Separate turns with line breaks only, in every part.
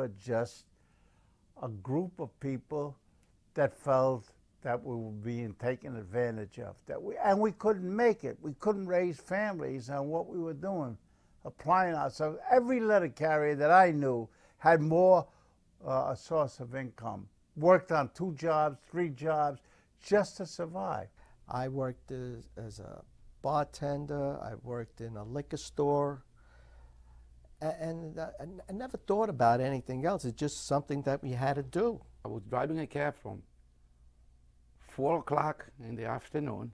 were just a group of people that felt that we were being taken advantage of. And we couldn't make it. We couldn't raise families on what we were doing, applying ourselves. Every letter carrier that I knew had more a source of income, worked on 2 jobs, 3 jobs, just to survive.
I worked as a bartender, I worked in a liquor store, and I never thought about anything else. It's just something that we had to do.
I was driving a cab from 4 o'clock in the afternoon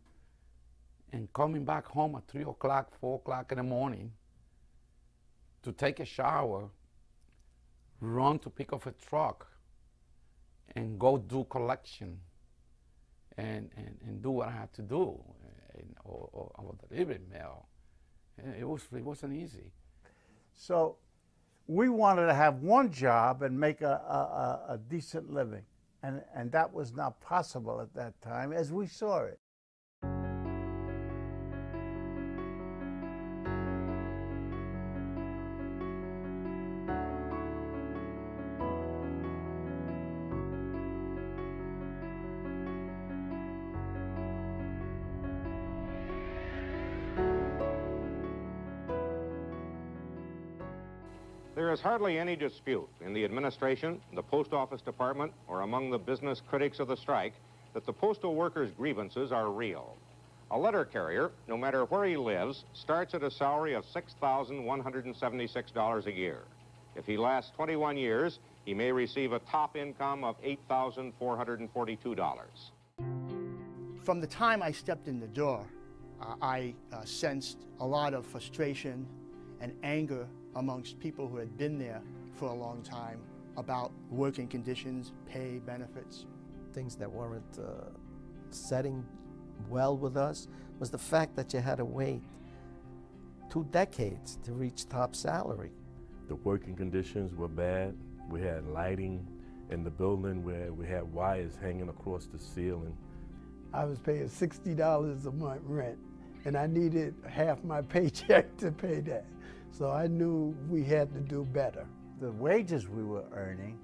and coming back home at 3 o'clock, 4 o'clock in the morning to take a shower, run to pick up a truck, and go do collection and do what I had to do, or delivery mail. It wasn't easy.
So we wanted to have one job and make a decent living. And that was not possible at that time as we saw it.
There is hardly any dispute in the administration, the Post Office Department, or among the business critics of the strike that the postal workers' grievances are real. A letter carrier, no matter where he lives, starts at a salary of $6,176 a year. If he lasts 21 years, he may receive a top income of $8,442.
From the time I stepped in the door, I sensed a lot of frustration and anger amongst people who had been there for a long time about working conditions, pay, benefits.
Things that weren't setting well with us was the fact that you had to wait 2 decades to reach top salary.
The working conditions were bad. We had lighting in the building where we had wires hanging across the ceiling.
I was paying $60 a month rent, and I needed half my paycheck to pay that. So I knew we had to do better.
The wages we were earning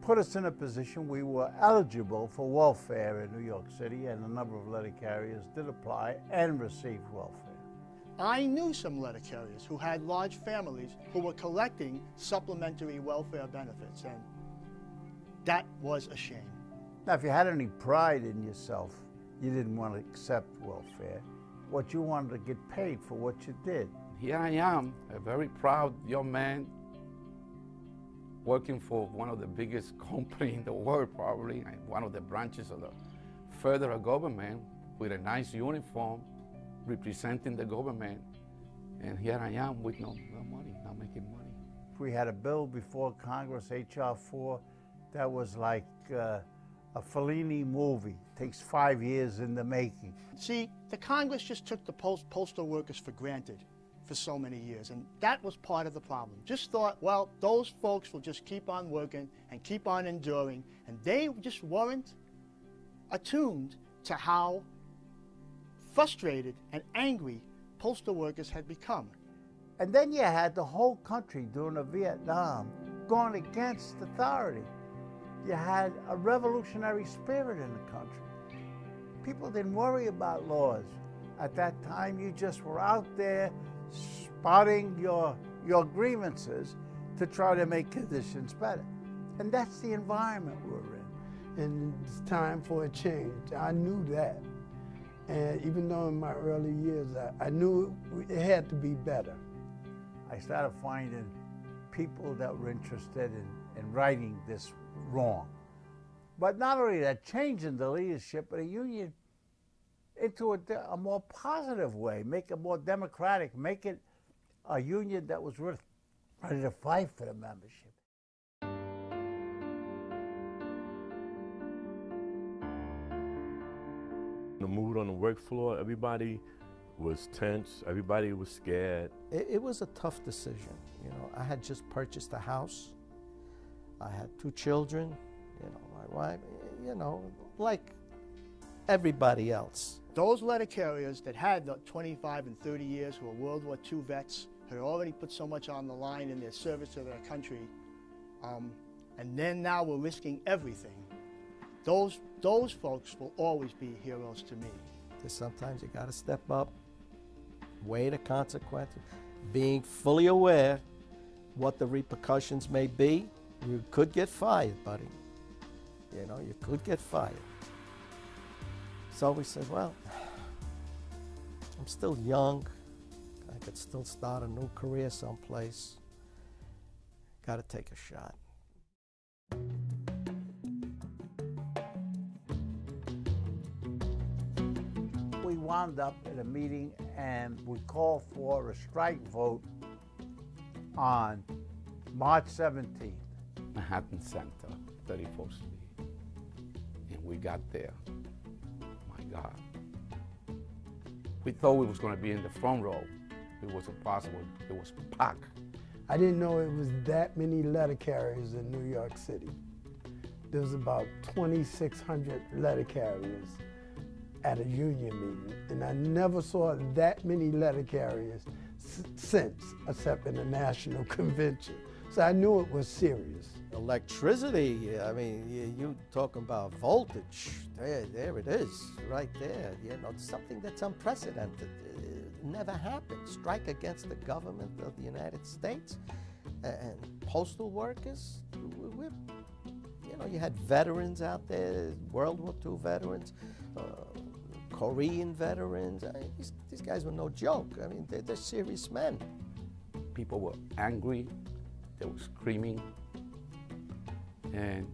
put us in a position we were eligible for welfare in New York City, and a number of letter carriers did apply and receive welfare.
I knew some letter carriers who had large families who were collecting supplementary welfare benefits, and that was a shame.
Now, if you had any pride in yourself, you didn't want to accept welfare. What you wanted to get paid for what you did.
Here I am, a very proud young man, working for one of the biggest companies in the world, probably, and one of the branches of the federal government, with a nice uniform, representing the government. And here I am with no money, not making money.
We had a bill before Congress, H.R. 4, that was like a Fellini movie. It takes 5 years in the making.
See, the Congress just took the postal workers for granted for so many years, and that was part of the problem. Just thought, well, those folks will just keep on working and keep on enduring, and they just weren't attuned to how frustrated and angry postal workers had become.
And then you had the whole country during the Vietnam going against authority. You had a revolutionary spirit in the country. People didn't worry about laws. At that time, you just were out there spotting your grievances to try to make conditions better. And that's the environment we're in.
And it's time for a change. I knew that. And even though in my early years, I knew it had to be better.
I started finding people that were interested in righting this wrong. But not only that, changing the leadership of the union into a more positive way, make it more democratic, make it a union that was ready to fight for the membership.
The mood on the work floor, everybody was tense, everybody was scared.
It was a tough decision. You know, I had just purchased a house. I had 2 children, you know, my wife, you know, like everybody else.
Those letter carriers that had the 25 and 30 years, who were World War II vets, had already put so much on the line in their service to their country, and then now we're risking everything. Those folks will always be heroes to me.
Sometimes you got to step up, weigh the consequences, being fully aware what the repercussions may be. You could get fired, buddy. You know, you could get fired. So we said, well, I'm still young. I could still start a new career someplace. Got to take a shot.
We wound up at a meeting and we called for a strike vote on March 17th.
Manhattan Center, 34th Street. And we got there. My God. We thought we was going to be in the front row. It wasn't possible. It was packed.
I didn't know it was that many letter carriers in New York City. There was about 2,600 letter carriers at a union meeting, and I never saw that many letter carriers since, except in the National Convention. So I knew it was serious.
Electricity, I mean, you talking about voltage, there it is, right there. You know, something that's unprecedented. It never happened. Strike against the government of the United States and postal workers. You know, you had veterans out there, World War II veterans, Korean veterans. I mean, these guys were no joke. I mean, they're serious men.
People were angry. They were screaming. And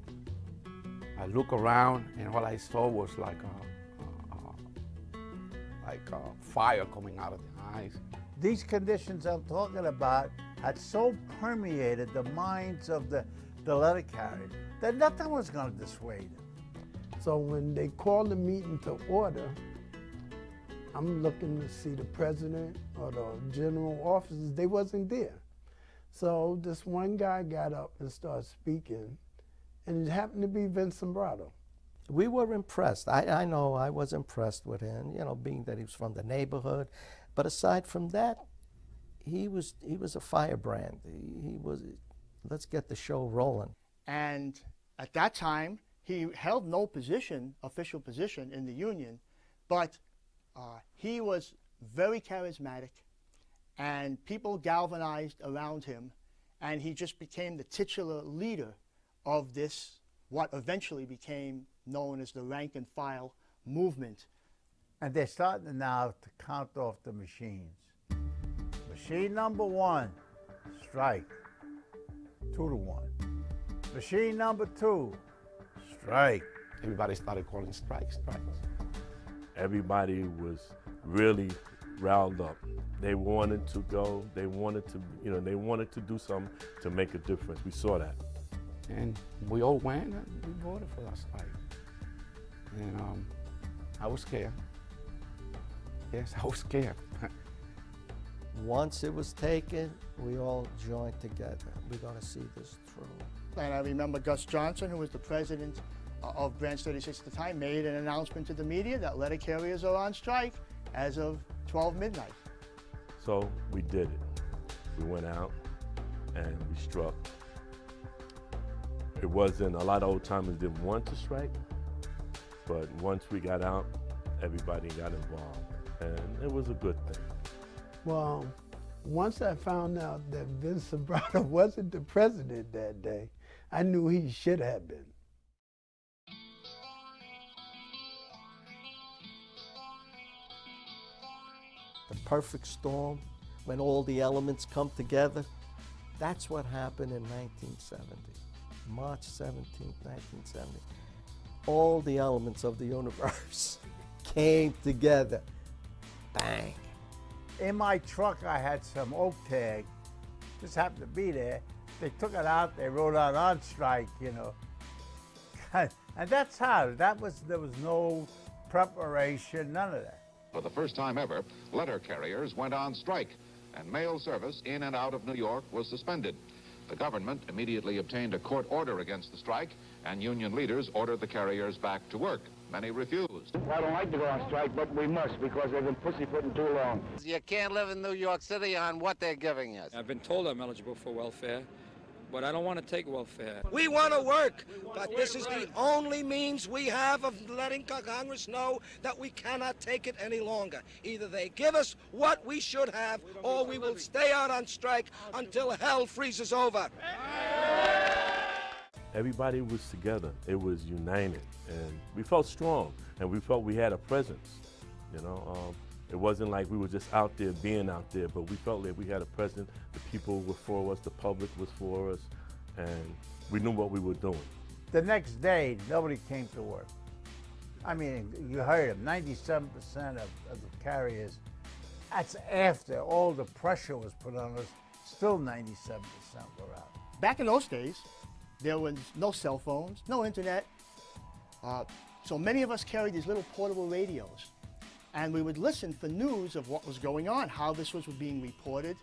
I look around, and all I saw was like a fire coming out of their eyes.
These conditions I'm talking about had so permeated the minds of the letter carriers that nothing was going to dissuade them.
So when they called the meeting to order, I'm looking to see the president or the general officers. They wasn't there. So this one guy got up and started speaking, and it happened to be Vince Sombrado.
We were impressed. I know I was impressed with him, you know, being that he was from the neighborhood. But aside from that, he was a firebrand. He was, let's get the show rolling.
And at that time, he held no position, official position in the union, but he was very charismatic, and people galvanized around him, and he just became the titular leader of this, what eventually became known as the rank and file movement.
And they're starting now to count off the machines. Machine number 1, strike, 2-1. Machine number 2, strike.
Everybody started calling strikes.
Everybody was really riled up. They wanted to go. They wanted to, you know, they wanted to do something to make a difference. We saw that.
And we all went and we voted for that strike. And I was scared. Yes, I was scared.
Once it was taken, we all joined together. We're going to see this through.
And I remember Gus Johnson, who was the president of Branch 36 at the time, made an announcement to the media that letter carriers are on strike as of 12 midnight.
So we did it. We went out and we struck. It wasn't, a lot of old timers didn't want to strike, but once we got out, everybody got involved, and it was a good thing.
Well, once I found out that Vince Sombrado wasn't the president that day, I knew he should have been.
The perfect storm, when all the elements come together, that's what happened in 1970. March 17, 1970. All the elements of the universe came together. Bang.
In my truck, I had some oak tag. Just happened to be there. They took it out. They wrote out on strike, you know. And that's how. There was no preparation, none of that.
For the first time ever, letter carriers went on strike, and mail service in and out of New York was suspended. The government immediately obtained a court order against the strike, and union leaders ordered the carriers back to work. Many refused.
I don't like to go on strike, but we must because they've been pussyfooting too long.
You can't live in New York City on what they're giving us.
I've been told I'm eligible for welfare,
but I don't want to take welfare.
We want to work, but this is the only means we have of letting Congress know that we cannot take it any longer. Either they give us what we should have, or we will stay out on strike until hell freezes over.
Everybody was together. It was united, and we felt strong, and we felt we had a presence. You know, it wasn't like we were just out there being out there, but we felt like we had a presence. The people were for us, the public was for us, and we knew what we were doing.
The next day, nobody came to work. I mean, you heard them, 97% of the carriers. That's after all the pressure was put on us. Still 97% were out.
Back in those days, there was no cell phones, no internet. So many of us carried these little portable radios. And we would listen for news of what was going on, how this was being reported,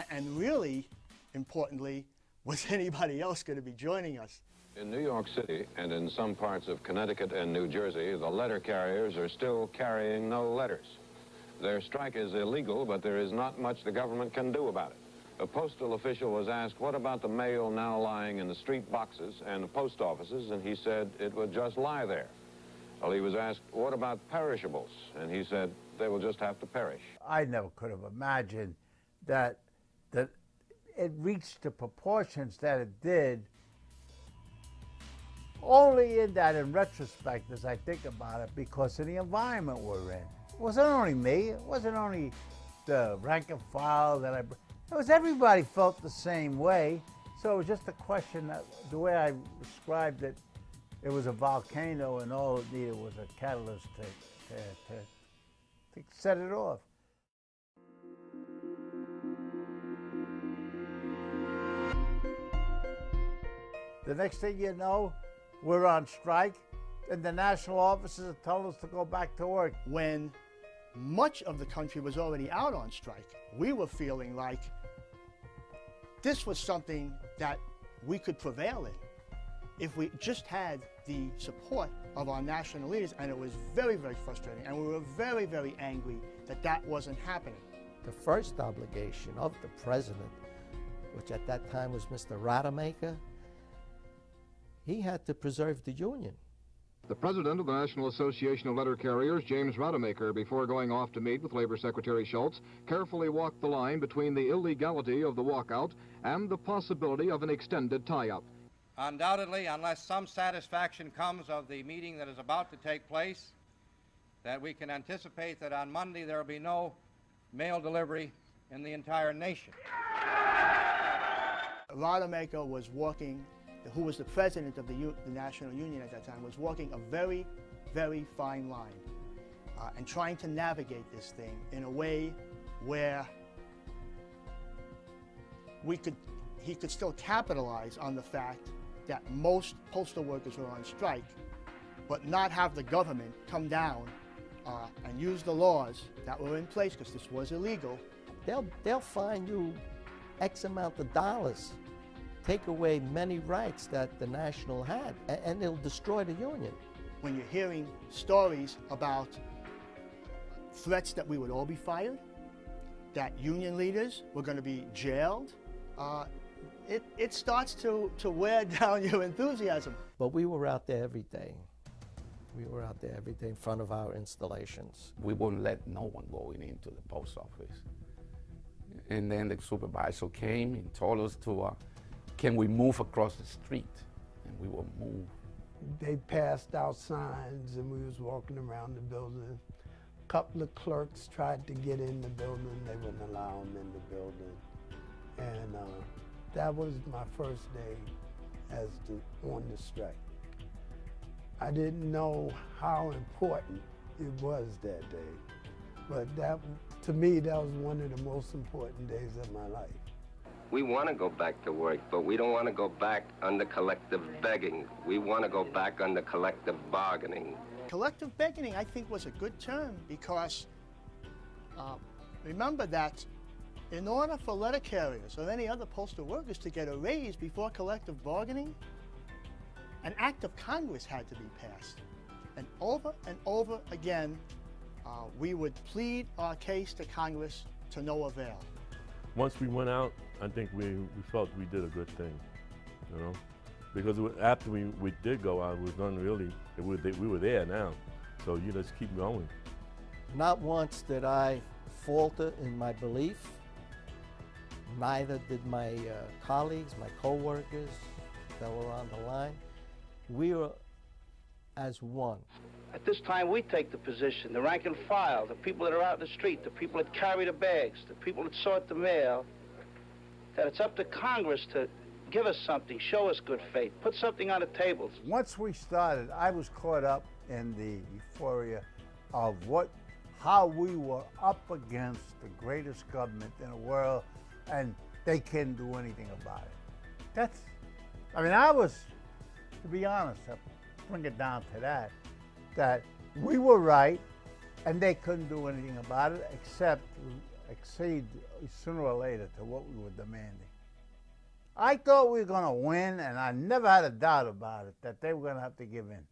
and really, importantly, was anybody else going to be joining us?
In New York City and in some parts of Connecticut and New Jersey, the letter carriers are still carrying no letters. Their strike is illegal, but there is not much the government can do about it. A postal official was asked, what about the mail now lying in the street boxes and the post offices, and he said it would just lie there. Well, he was asked, what about perishables? And he said, they will just have to perish.
I never could have imagined that it reached the proportions that it did, only in that, in retrospect, as I think about it, because of the environment we're in. It wasn't only me, it wasn't only the rank and file it was everybody felt the same way. So it was just a question that, the way I described it, it was a volcano and all it needed was a catalyst to set it off. The next thing you know, we're on strike and the national offices have told us to go back to work.
When much of the country was already out on strike, we were feeling like this was something that we could prevail in if we just had the support of our national leaders, and it was very, very frustrating, and we were very, very angry that that wasn't happening.
The first obligation of the president, which at that time was Mr. Rademacher, he had to preserve the Union.
The president of the National Association of Letter Carriers, James Rademacher, before going off to meet with Labor Secretary Schultz, carefully walked the line between the illegality of the walkout and the possibility of an extended tie-up.
Undoubtedly, unless some satisfaction comes of the meeting that is about to take place, that we can anticipate that on Monday there will be no mail delivery in the entire nation.
Rademacher was walking, who was the president of the National Union at that time, was walking a very, very fine line and trying to navigate this thing in a way where he could still capitalize on the fact that most postal workers were on strike, but not have the government come down and use the laws that were in place, because this was illegal.
They'll fine you X amount of dollars, take away many rights that the National had, and it'll destroy the Union.
When you're hearing stories about threats that we would all be fired, that union leaders were going to be jailed, it starts to wear down your enthusiasm.
But we were out there every day. We were out there every day in front of our installations.
We wouldn't let no one go into the post office. And then the supervisor came and told us to, can we move across the street? And we will move.
They passed out signs and we was walking around the building. A couple of clerks tried to get in the building. They wouldn't allow them in the building. And that was my first day on the strike. I didn't know how important it was that day, but to me, that was one of the most important days of my life.
We want to go back to work, but we don't want to go back under collective begging. We want to go back under collective bargaining.
Collective bargaining, I think, was a good term because remember that in order for letter carriers or any other postal workers to get a raise before collective bargaining, an act of Congress had to be passed. And over again, we would plead our case to Congress to no avail.
Once we went out, I think we felt we did a good thing. you know, because after we did go out, it was unreally. We were there now, so you just keep going.
Not once did I falter in my belief. Neither did my colleagues, my co-workers that were on the line. We were as one.
At this time, we take the position, the rank and file, the people that are out in the street, the people that carry the bags, the people that sort the mail, that it's up to Congress to give us something, show us good faith, put something on the tables.
Once we started, I was caught up in the euphoria of how we were up against the greatest government in the world, and they couldn't do anything about it. I was, to be honest, I'll bring it down to that we were right, and they couldn't do anything about it except accede sooner or later to what we were demanding. I thought we were going to win, and I never had a doubt about it, that they were going to have to give in.